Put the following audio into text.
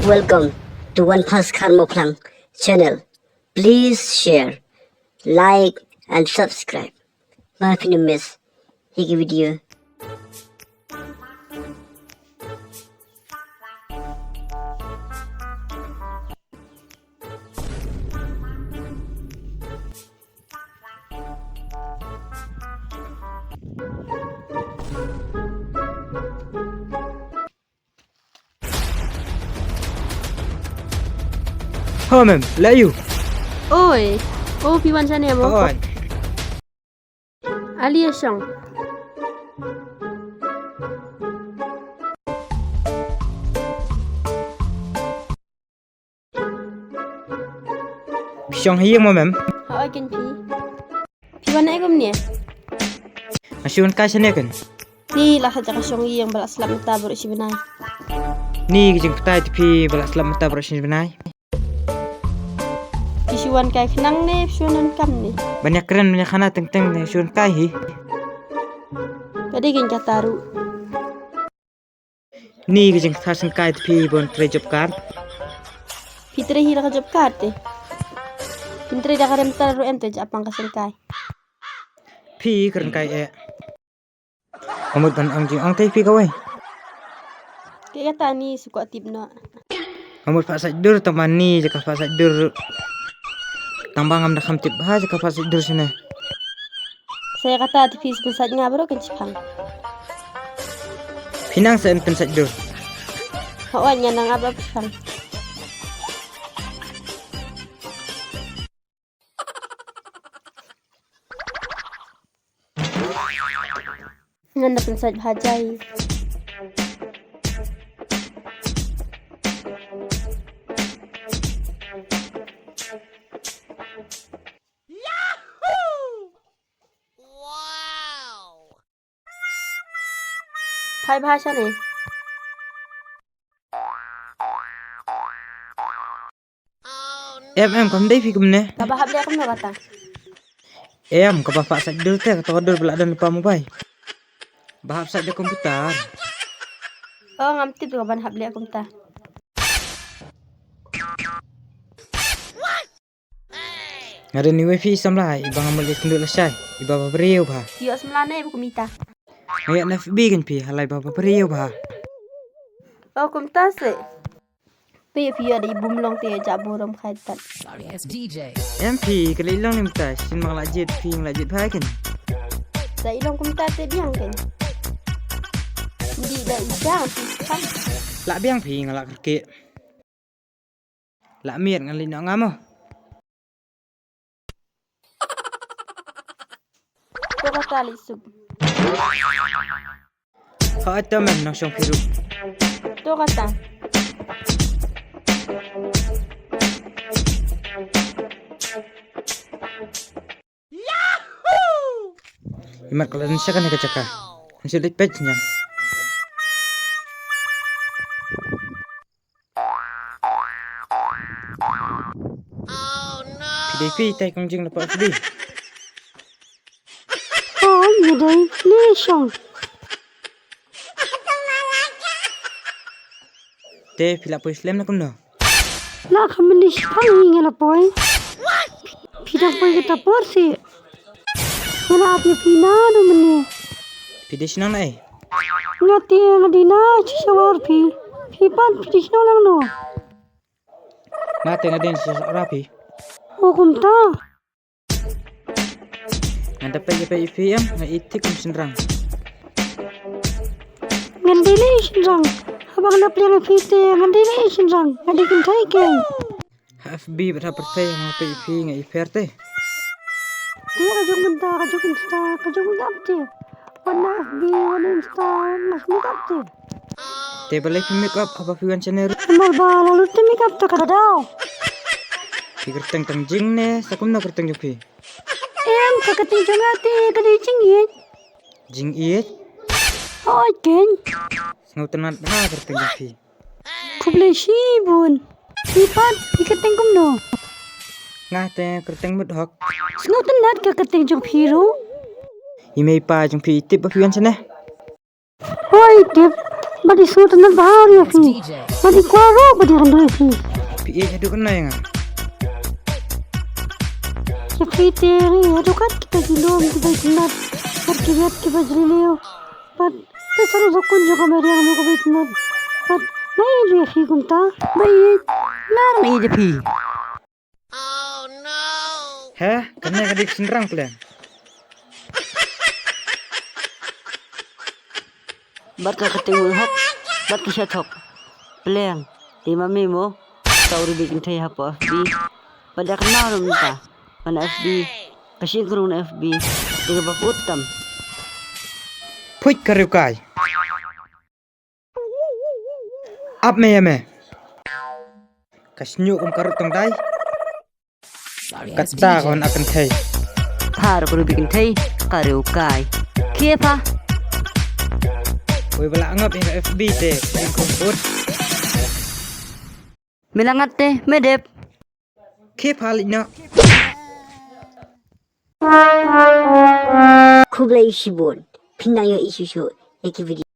Welcome to One Pass Karmoplang channel. Please share, like, and subscribe. Maaf you miss higi video. Ho mem, là you. Oi, P1 channel mo. Oi. Ali Song. Pisong hiyang mo mem. How I can P1 na igom niya. Asyun ka siya kan. Ni lah saja ka siyong iyang balas lam tabor si binay. Ni gijing patay tipi balas lam mata bersin benai. Kisiwan kay kenang ne, sunan kam ne. Banyak keren banyak kana teng-teng ne syun kai hi. Pwede gin kataru. Ni gijing tasang kai tipi bon trejop kan. Pitre hira ka job karte. Pintre da karem taru ente japang kasengkay. Pi keren kai e. Amut ban angjing ang tai pi kawai. Kaya kata ni suka tip na. Amut pak sadur teman ni jaka pak sadur. Tambang am nakam tip ha jaka pak sadur sini. Saya kata tipis besat nga bro kan cipang. Pinang sa enten sadur. Hawan nya nang abab cipang. Nganda pensat bhajai. Thai भाषा नहीं Em kam dai pi kumne. kaba hable akam na kata Em ka pak sadur te ka todur belak dan lupa mobile. Bahap saja komputer. oh ngam tip kaban hable akum ta Ngada ni wifi samlai ibang amal ikundul lasai. Iba babriu ba. yo semlane bu kumita Ngayak na FB kan pi halai bapa babriu ba. oh kumta se pe pia di bumlong te jaburam khaitan Sorry, it's DJ. Em pi kalilang ni mta sin mang lajit pi lajit ba kan. sa ilong kumta te biang ken hindi da isang pisang Lak biang pi ngalak ke. Lak miet ngalin ngamo. to kata lisub Ka ataman nang syong piru. to kata Imat kalau nisya kan caka. Nisya dik page nya. PDP tai kongjing dapat FB. oh yedai ni song Te pila po Islam na kumno. la khamlish phang ngela boy pidang boy kita porsi ngela api pina do mene PD sinang na eh. ngati ngadina chisawar pi pan pidishno lang no Ngate ngadin sa rapi. hukum ta Ngada pa pa IPM nga itik kum sinrang. ngandili shinrang habang na plera pite ngandili shinrang ngadikin thai ke FB berapa pertai nga pa IP nga IPRT. dia kajong menta kajong insta kajong gapte wana fb wana insta masmi gapte Te balai pa make up apa piwan channel. amar ba lalu temi gapte kada daw Pikir teng jing ne sakum na kerteng jupi. em kakating jangate kadi cingit Jing iet oi ken ngautan ha kerteng jupi. publishi bun pipan ikating kumno Ngate kerteng mudhok. snotan nat kakating jong hero Imei pa jung pi tip ba piwan sana. oi tip Badi suat nan bahari ya fi. Badi kuaro badi kan doi fi. PA nya duk na yang. Ya fi teri aduh kan kita gilom kita jinat. Berkibat kita jelileo. But pesaro zakun juga meri ang mga bitnat. But naik je fi kumta. Baik. Nar naik je fi. Heh, kena kadik senrang pula. Bat ka kating hak, bat ka shatok. Pleng, di mami mo, tauri bikin tay hapo FB. Pada kenal rum ta, mana FB, kasi kurung FB, tiga bak utam. Puik kariu kai. Ap me ya me. Kasnyu karut tong dai. Kata kon akan thay. Par kuru bikin tay, kariu kai. Kiepa? Koy bala angap yang FB te, yang kumput. Milangat te, medep. Ke palik na. Kublai shibon. Pinayo isu show. Eki video.